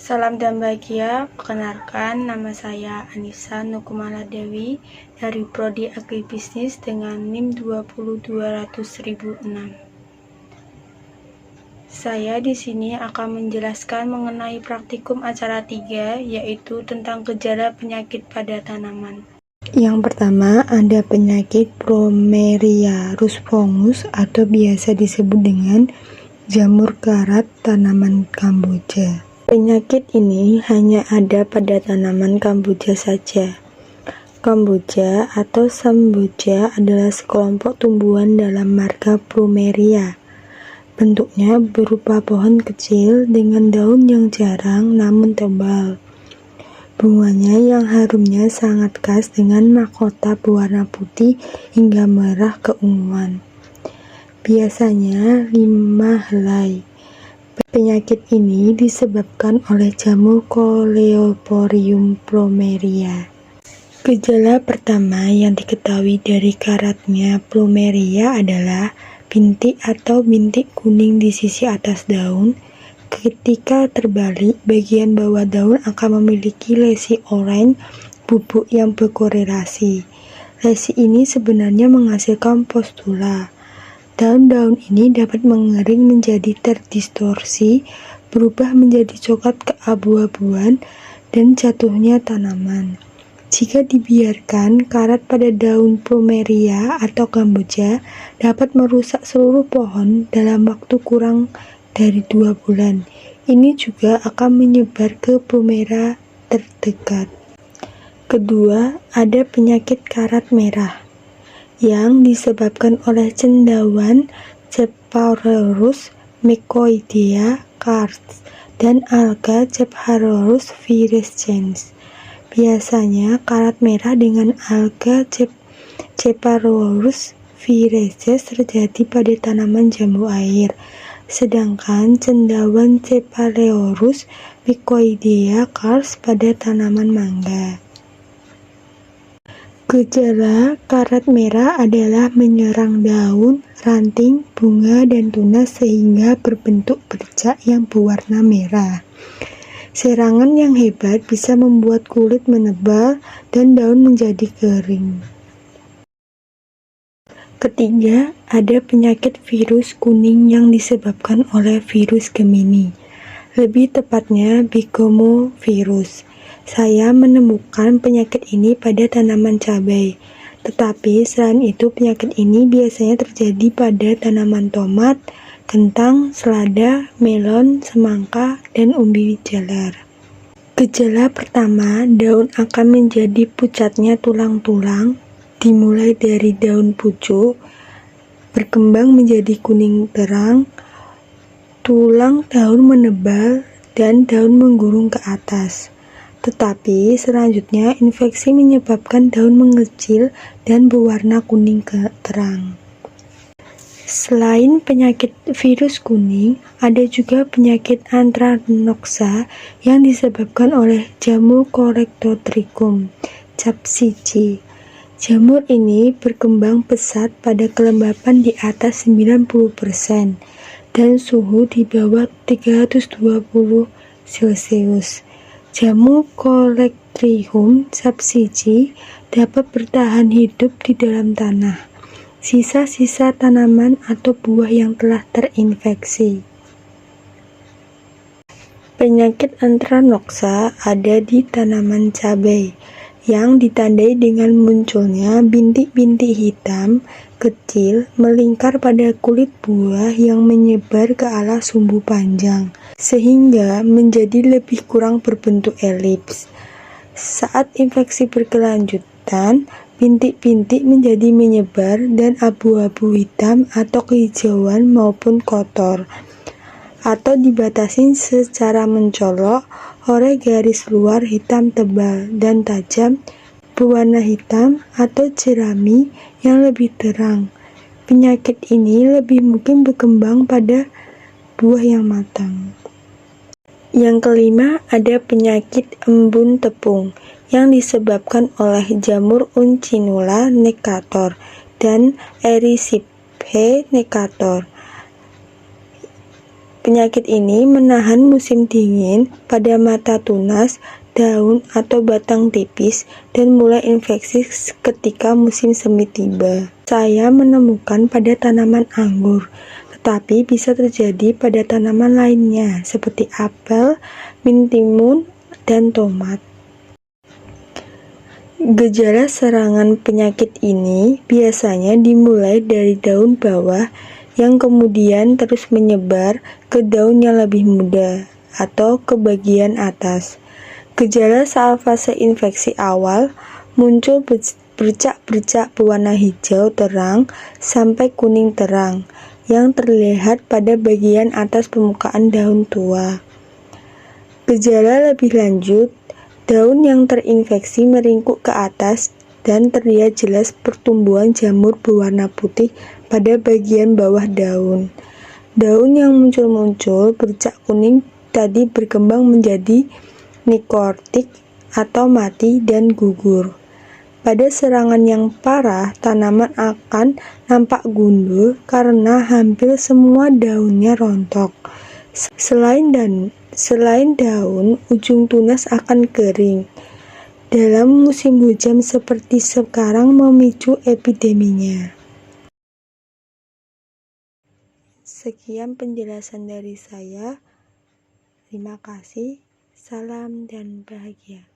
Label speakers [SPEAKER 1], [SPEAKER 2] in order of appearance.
[SPEAKER 1] Salam dan bahagia, perkenalkan nama saya Anissa Nukumala Dewi dari Prodi Agribisnis dengan NIM 20200.006. Saya di sini akan menjelaskan mengenai praktikum acara 3, yaitu tentang gejala penyakit pada tanaman. Yang pertama, ada penyakit Plumeria ruspongus atau biasa disebut dengan jamur karat tanaman Kamboja. Penyakit ini hanya ada pada tanaman Kamboja saja. Kamboja atau Samboja adalah sekelompok tumbuhan dalam marga Plumeria. Bentuknya berupa pohon kecil dengan daun yang jarang namun tebal. Bunganya yang harumnya sangat khas dengan mahkota berwarna putih hingga merah keunguan. Biasanya 5 helai. Penyakit ini disebabkan oleh jamur Coleoporium plumeria. Gejala pertama yang diketahui dari karatnya Plumeria adalah bintik atau bintik kuning di sisi atas daun. Ketika terbalik, bagian bawah daun akan memiliki lesi oranye bubuk yang berkorelasi. Lesi ini sebenarnya menghasilkan postula. Daun-daun ini dapat mengering menjadi terdistorsi, berubah menjadi coklat keabu-abuan, dan jatuhnya tanaman. Jika dibiarkan, karat pada daun Plumeria atau Kamboja dapat merusak seluruh pohon dalam waktu kurang dari 2 bulan. Ini juga akan menyebar ke Plumera terdekat. Kedua, ada penyakit karat merah yang disebabkan oleh cendawan Cephalorus mycoidea Kars dan alga Cephalorus virescens. Biasanya karat merah dengan alga Cephalorus virescens terjadi pada tanaman jambu air, sedangkan cendawan Cephalorus mycoidea Kars pada tanaman mangga. Gejala karat merah adalah menyerang daun, ranting, bunga, dan tunas sehingga berbentuk bercak yang berwarna merah. Serangan yang hebat bisa membuat kulit menebal dan daun menjadi kering. Ketiga, ada penyakit virus kuning yang disebabkan oleh virus Gemini, lebih tepatnya Bigomovirus. Saya menemukan penyakit ini pada tanaman cabai, tetapi selain itu penyakit ini biasanya terjadi pada tanaman tomat, kentang, selada, melon, semangka, dan umbi jalar. Gejala pertama, daun akan menjadi pucatnya tulang-tulang, dimulai dari daun pucuk, berkembang menjadi kuning terang, tulang daun menebal, dan daun menggurung ke atas. Tetapi selanjutnya infeksi menyebabkan daun mengecil dan berwarna kuning terang. Selain penyakit virus kuning, ada juga penyakit Anthranoxa yang disebabkan oleh jamur Colectotrichum capsicum. Jamur ini berkembang pesat pada kelembapan di atas 90% dan suhu di bawah 320 Celcius. Jamur Colectotrichum capsicum dapat bertahan hidup di dalam tanah, sisa-sisa tanaman atau buah yang telah terinfeksi. Penyakit Anthranoxa ada di tanaman cabai, yang ditandai dengan munculnya bintik-bintik hitam kecil melingkar pada kulit buah yang menyebar ke arah sumbu panjang, sehingga menjadi lebih kurang berbentuk elips. Saat infeksi berkelanjutan, bintik-bintik menjadi menyebar dan abu-abu hitam atau kehijauan maupun kotor, atau dibatasi secara mencolok oleh garis luar hitam tebal dan tajam berwarna hitam atau jerami yang lebih terang. Penyakit ini lebih mungkin berkembang pada buah yang matang. Yang kelima, ada penyakit embun tepung yang disebabkan oleh jamur Uncinula necator dan Erysippe necator. Penyakit ini menahan musim dingin pada mata tunas, daun atau batang tipis, dan mulai infeksi ketika musim semi tiba. Saya menemukan pada tanaman anggur, tetapi bisa terjadi pada tanaman lainnya seperti apel, mint timun, dan tomat. Gejala serangan penyakit ini biasanya dimulai dari daun bawah yang kemudian terus menyebar ke daun yang lebih muda atau ke bagian atas. Gejala saat fase infeksi awal muncul bercak-bercak berwarna hijau terang sampai kuning terang yang terlihat pada bagian atas permukaan daun tua. Gejala lebih lanjut, daun yang terinfeksi meringkuk ke atas dan terlihat jelas pertumbuhan jamur berwarna putih pada bagian bawah daun. Daun yang muncul-muncul bercak kuning tadi berkembang menjadi nekrotik atau mati dan gugur. Pada serangan yang parah, tanaman akan nampak gundul karena hampir semua daunnya rontok. Selain daun, ujung tunas akan kering. Dalam musim hujan seperti sekarang memicu epideminya. Sekian penjelasan dari saya. Terima kasih. Salam dan bahagia.